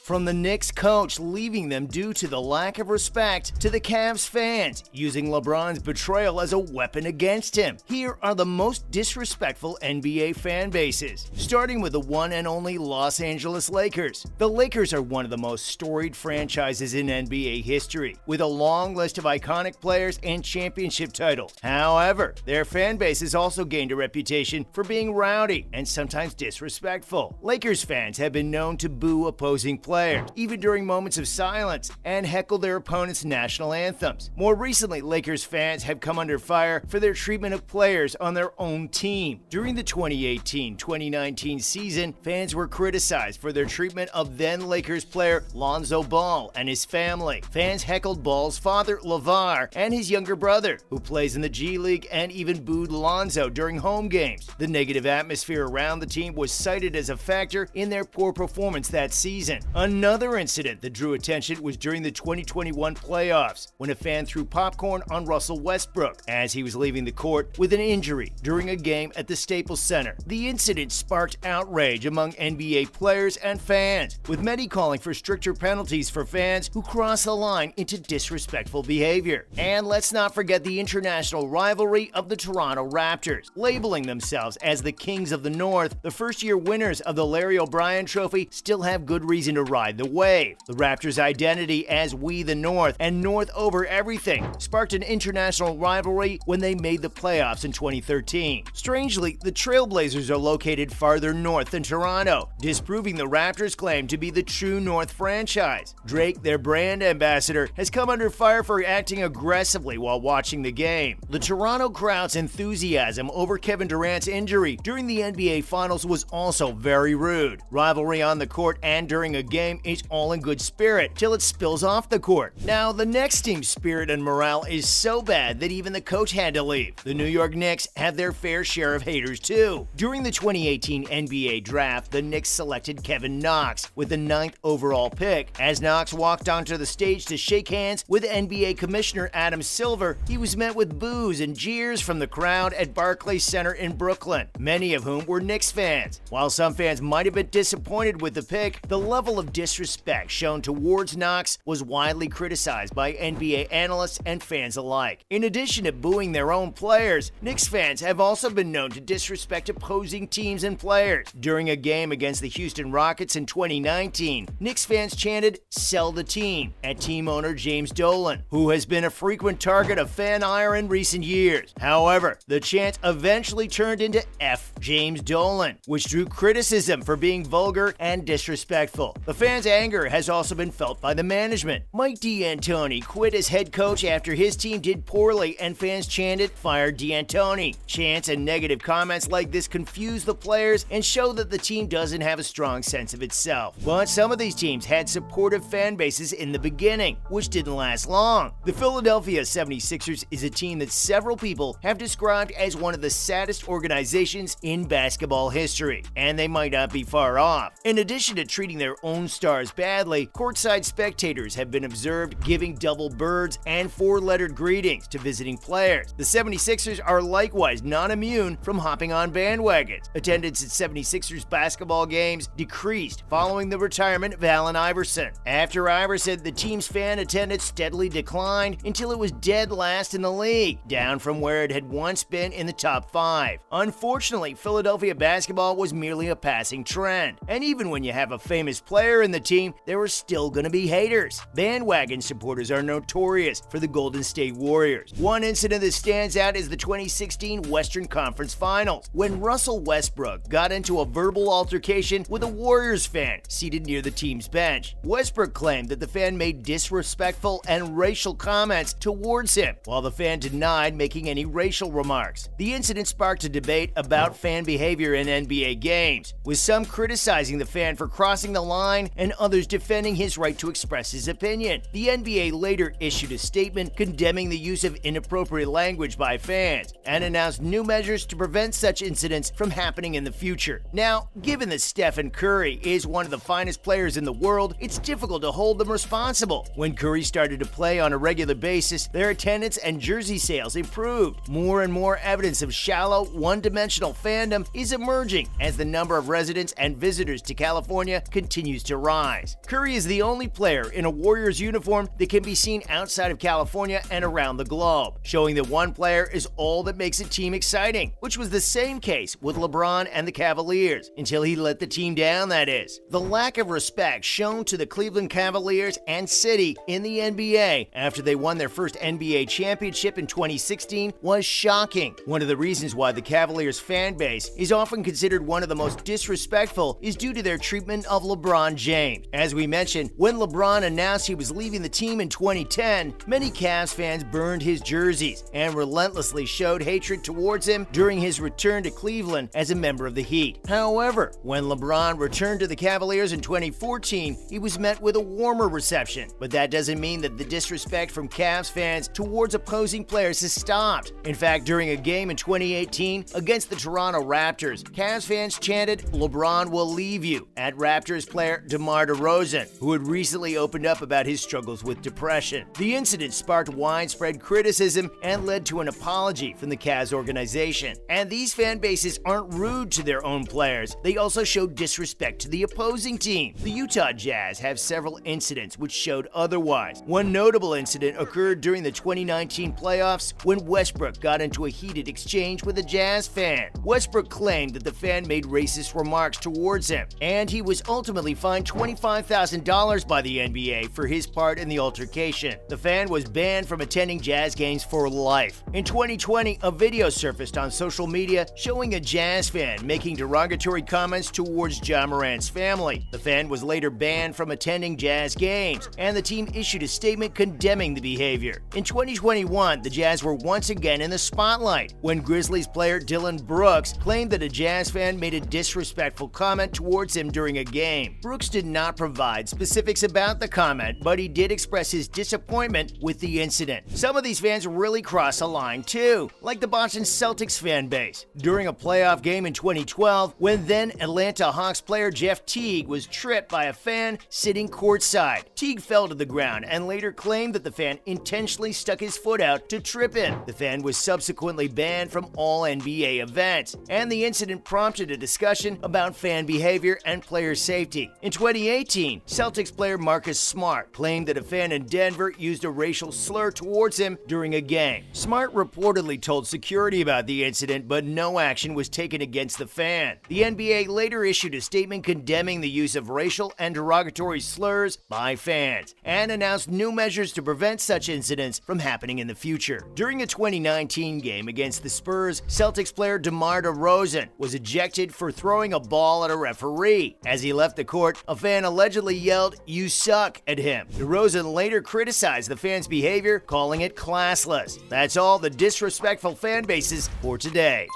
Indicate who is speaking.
Speaker 1: from the Knicks coach leaving them due to the lack of respect to the Cavs fans using LeBron's betrayal as a weapon against him. Here are the most disrespectful NBA fan bases, starting with the one and only Los Angeles Lakers. The Lakers are one of the most storied franchises in NBA history, with a long list of iconic players and championship titles. However, their fan base has also gained a reputation for being rowdy and sometimes disrespectful. Lakers fans have been known to boo opposing players, even during moments of silence, and heckle their opponents' national anthems. More recently, Lakers fans have come under fire for their treatment of players on their own team. During the 2018-2019 season, fans were criticized for their treatment of then Lakers player Lonzo Ball and his family. Fans heckled Ball's father, LeVar, and his younger brother, who plays in the G League, and even booed Lonzo during home games. The negative atmosphere around the team was cited as a factor in their poor performance that season. Another incident that drew attention was during the 2021 playoffs, when a fan threw popcorn on Russell Westbrook as he was leaving the court with an injury during a game at the Staples Center. The incident sparked outrage among NBA players and fans, with many calling for stricter penalties for fans who cross the line into disrespectful behavior. And let's not forget the international rivalry of the Toronto Raptors. Labeling themselves as the Kings of the North, the first-year winners of the Larry O'Brien Trophy still have good reason to ride the wave. The Raptors' identity as We the North and North over everything sparked an international rivalry when they made the playoffs in 2013. Strangely, the Trailblazers are located farther north than Toronto, disproving the Raptors' claim to be the true North franchise. Drake, their brand ambassador, has come under fire for acting aggressively while watching the game. The Toronto crowd's enthusiasm over Kevin Durant's injury during the NBA Finals was also very rude. Rivalry on the court and during a game is all in good spirit till it spills off the court. Now, the next team's spirit and morale is so bad that even the coach had to leave. The New York Knicks have their fair share of haters too. During the 2018 NBA Draft, the Knicks selected Kevin Knox with the 9th overall pick. As Knox walked onto the stage to shake hands with NBA Commissioner Adam Silver, he was met with boos and jeers from the crowd at Barclays Center in Brooklyn, many of whom were Knicks fans. While some fans might have been disappointed with the pick, the level of disrespect shown towards Knox was widely criticized by NBA analysts and fans alike. In addition to booing their own players, Knicks fans have also been known to disrespect opposing teams and players. During a game against the Houston Rockets in 2019, Knicks fans chanted, "Sell the team," at team owner James Dolan, who has been a frequent target of fan ire in recent years. However, the chant eventually turned into F James Dolan, which drew criticism for being vulgar and disrespectful. The fans' anger has also been felt by the management. Mike D'Antoni quit as head coach after his team did poorly and fans chanted, "Fire D'Antoni." Chants and negative comments like this confuse the players and show that the team doesn't have a strong sense of itself. But some of these teams had supportive fan bases in the beginning, which didn't last long. The Philadelphia 76ers is a team that several people have described as one of the saddest organizations in basketball history, and they might not be far off. In addition to treating their own stars badly, courtside spectators have been observed giving double birds and four-lettered greetings to visiting players. The 76ers are likewise not immune from hopping on bandwagons. Attendance at 76ers basketball games decreased following the retirement of Allen Iverson. After Iverson, the team's fan attendance steadily declined until it was dead last in the league, down from where it had once been in the top 5. Unfortunately, Philadelphia basketball was merely a passing trend, and even when you have a famous player in the team, there are still going to be haters. Bandwagon supporters are notorious for the Golden State Warriors. One incident that stands out is the 2016 Western Conference Finals, when Russell Westbrook got into a verbal altercation with a Warriors fan seated near the team's bench. Westbrook claimed that the fan made disrespectful and racial comments towards him, while the fan denied making any racial remarks. The incident sparked a debate about fan behavior in NBA games, with some criticizing the fan for crossing the line and others defending his right to express his opinion. The NBA later issued a statement condemning the use of inappropriate language by fans and announced new measures to prevent such incidents from happening in the future. Now, given that Stephen Curry is one of the finest players in the world, it's difficult to hold them responsible. When Curry started to play on a regular basis, their attendance and jersey sales improved. More and more evidence of shallow, one-dimensional fandom is emerging as the number of residents and visitors to California continues to rise. Curry is the only player in a Warriors uniform that can be seen outside of California and around the globe, showing that one player is all that makes a team exciting, which was the same case with LeBron and the Cavaliers, until he let the team down, that is. The lack of respect shown to the Cleveland Cavaliers and City in the NBA after they won their first NBA championship in 2016 was shocking. One of the reasons why the Cavaliers fan base is often considered one of the most disrespectful is due to their treatment of LeBron James. As we mentioned, when LeBron announced he was leaving the team in 2010, many Cavs fans burned his jerseys and relentlessly showed hatred towards him during his return to Cleveland as a member of the Heat. However, when LeBron returned to the Cavaliers in 2014, he was met with a warmer reception. But that doesn't mean that the disrespect from Cavs fans towards opposing players has stopped. In fact, during a game in 2018 against the Toronto Raptors, Cavs fans chanted, "LeBron will leave you," at Raptors player DeMar DeRozan, who had recently opened up about his struggles with depression. The incident sparked widespread criticism and led to an apology from the Cavs organization. And these fan bases aren't rude to their own players, they also show disrespect to the opposing team. The Utah Jazz have several incidents which showed otherwise. One notable incident occurred during the 2019 playoffs when Westbrook got into a heated exchange with a Jazz fan. Westbrook claimed that the fan made racist remarks towards him, and he was ultimately fined $25,000 by the NBA for his part in the altercation. The fan was banned from attending Jazz games for life. In 2020, a video surfaced on social media showing a Jazz fan making derogatory comments towards Ja Morant's family. The fan was later banned from attending Jazz games, and the team issued a statement condemning the behavior. In 2021, the Jazz were once again in the spotlight when Grizzlies player Dylan Brooks claimed that a Jazz fan made a disrespectful comment towards him during a game. Brooks did not provide specifics about the comment, but he did express his disappointment with the incident. Some of these fans really cross a line too, like the Boston Celtics fan base. During a playoff game in 2012, when then Atlanta Hawks player Jeff Teague was tripped by a fan sitting courtside. Teague fell to the ground and later claimed that the fan intentionally stuck his foot out to trip him. The fan was subsequently banned from all NBA events, and the incident prompted a discussion about fan behavior and player safety. In 2018, Celtics player Marcus Smart claimed that a fan in Denver used a racial slur towards him during a game. Smart reportedly told security about the incident, but no action was taken against the fan. The NBA later issued a statement condemning the use of racial and derogatory slurs by fans and announced new measures to prevent such incidents from happening in the future. During a 2019 game against the Spurs, Celtics player DeMar DeRozan was ejected for throwing a ball at a referee. As he left the court, a fan allegedly yelled, "You suck," at him. DeRozan later criticized the fan's behavior, calling it classless. That's all the disrespectful fan bases for today.